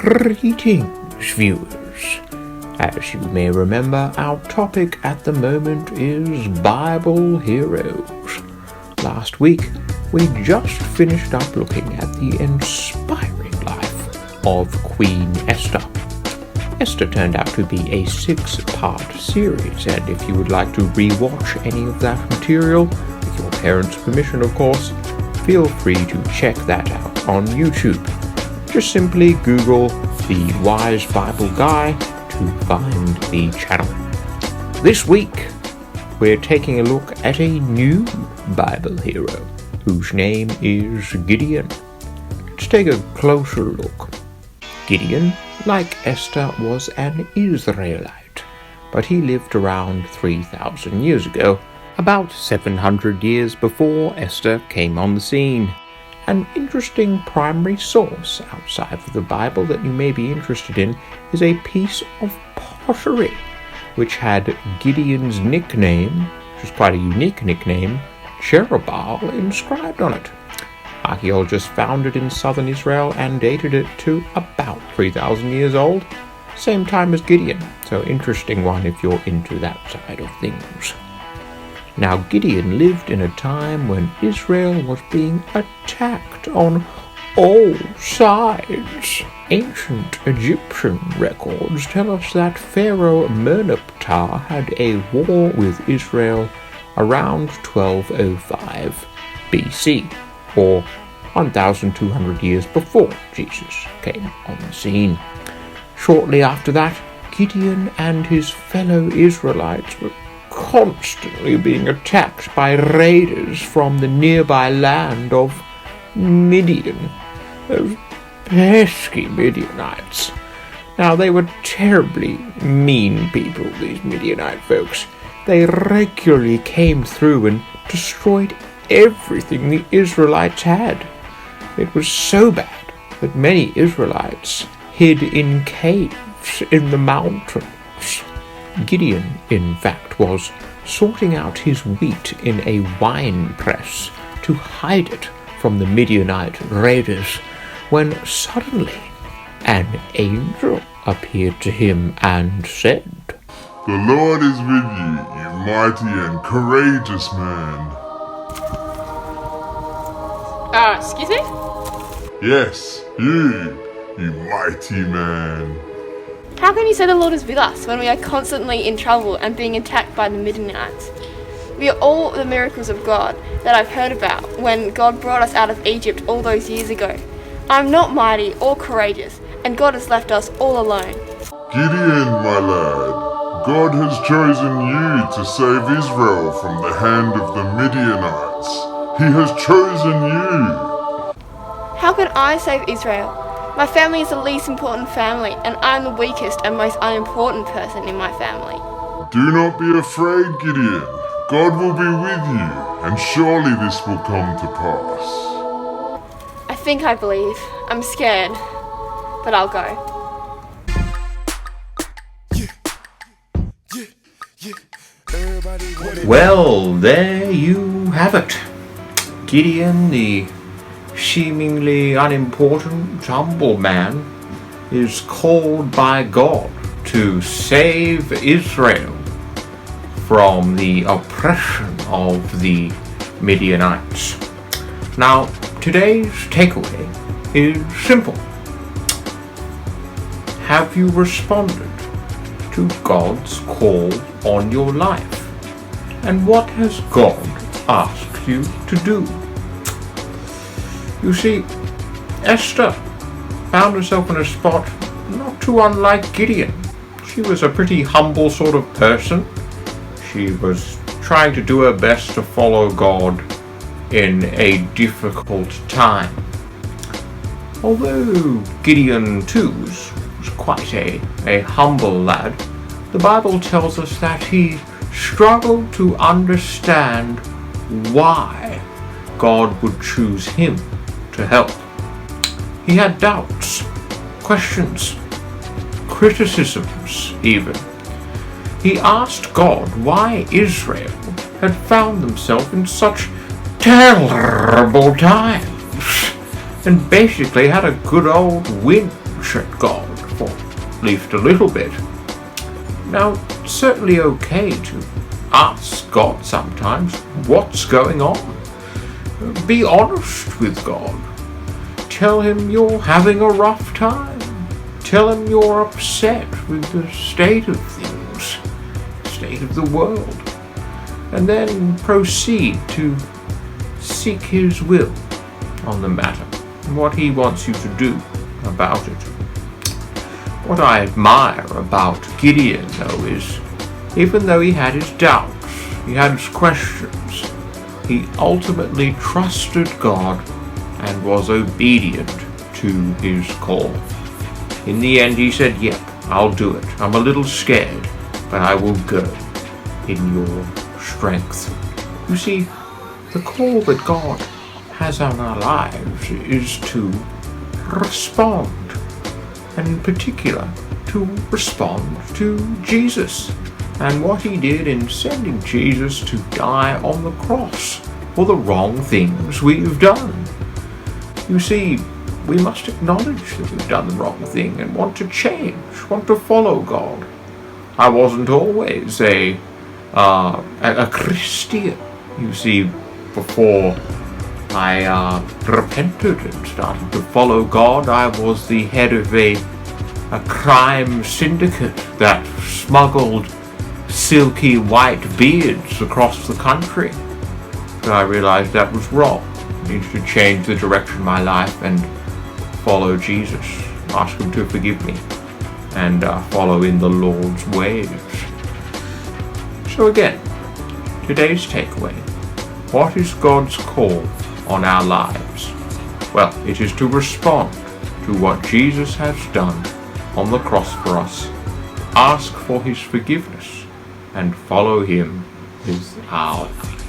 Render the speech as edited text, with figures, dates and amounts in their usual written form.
Greetings, viewers. As you may remember, our topic at the moment is Bible heroes. Last week, we just finished up looking at the inspiring life of Queen Esther. Esther turned out to be a 6-part series, and if you would like to re-watch any of that material, with your parents' permission of course, feel free to check that out on YouTube. Just simply Google The Wise Bible Guy to find the channel. This week, we're taking a look at a new Bible hero, whose name is Gideon. Let's take a closer look. Gideon, like Esther, was an Israelite, but he lived around 3,000 years ago, about 700 years before Esther came on the scene. An interesting primary source outside of the Bible that you may be interested in is a piece of pottery, which had Gideon's nickname, which is quite a unique nickname, Cherubal, inscribed on it. Archaeologists found it in southern Israel and dated it to about 3,000 years old, same time as Gideon, so interesting one if you're into that side of things. Now, Gideon lived in a time when Israel was being attacked on all sides. Ancient Egyptian records tell us that Pharaoh Merneptah had a war with Israel around 1205 BC, or 1,200 years before Jesus came on the scene. Shortly after that, Gideon and his fellow Israelites were constantly being attacked by raiders from the nearby land of Midian. Those pesky Midianites. Now, they were terribly mean people, these Midianite folks. They regularly came through and destroyed everything the Israelites had. It was so bad that many Israelites hid in caves in the mountains. Gideon, in fact, was sorting out his wheat in a wine press to hide it from the Midianite raiders, when suddenly an angel appeared to him and said, "The Lord is with you, you mighty and courageous man." Excuse me? Yes, you mighty man. How can you say the Lord is with us when we are constantly in trouble and being attacked by the Midianites? We are all the miracles of God that I've heard about when God brought us out of Egypt all those years ago. I'm not mighty or courageous, and God has left us all alone. Gideon, my lad, God has chosen you to save Israel from the hand of the Midianites. He has chosen you. How can I save Israel? My family is the least important family, and I'm the weakest and most unimportant person in my family. Do not be afraid, Gideon. God will be with you, and surely this will come to pass. I think I believe. I'm scared, but I'll go. Well, there you have it. Gideon, the seemingly unimportant, humble man, is called by God to save Israel from the oppression of the Midianites. Now, today's takeaway is simple. Have you responded to God's call on your life? And what has God asked you to do? You see, Esther found herself in a spot not too unlike Gideon. She was a pretty humble sort of person. She was trying to do her best to follow God in a difficult time. Although Gideon too was quite a humble lad, the Bible tells us that he struggled to understand why God would choose him to help. He had doubts, questions, criticisms even. He asked God why Israel had found themselves in such terrible times, and basically had a good old whinge question God for at least a little bit. Now, it's certainly okay to ask God sometimes what's going on. Be honest with God. Tell him you're having a rough time. Tell him you're upset with the state of things, state of the world. And then proceed to seek his will on the matter, and what he wants you to do about it. What I admire about Gideon, though, is even though he had his doubts, he had his questions, he ultimately trusted God and was obedient to his call. In the end, he said, yep, I'll do it. I'm a little scared, but I will go in your strength. You see, the call that God has on our lives is to respond, and in particular, to respond to Jesus and what he did in sending Jesus to die on the cross for the wrong things we've done. You see, we must acknowledge that we've done the wrong thing and want to change, want to follow God. I wasn't always a Christian. You see, before I repented and started to follow God, I was the head of a crime syndicate that smuggled silky white beards across the country. But I realized that was wrong. I needed to change the direction of my life and follow Jesus, ask him to forgive me, and follow in the Lord's ways. So again, today's takeaway. What is God's call on our lives? Well, it is to respond to what Jesus has done on the cross for us, ask for his forgiveness, and follow him with our life.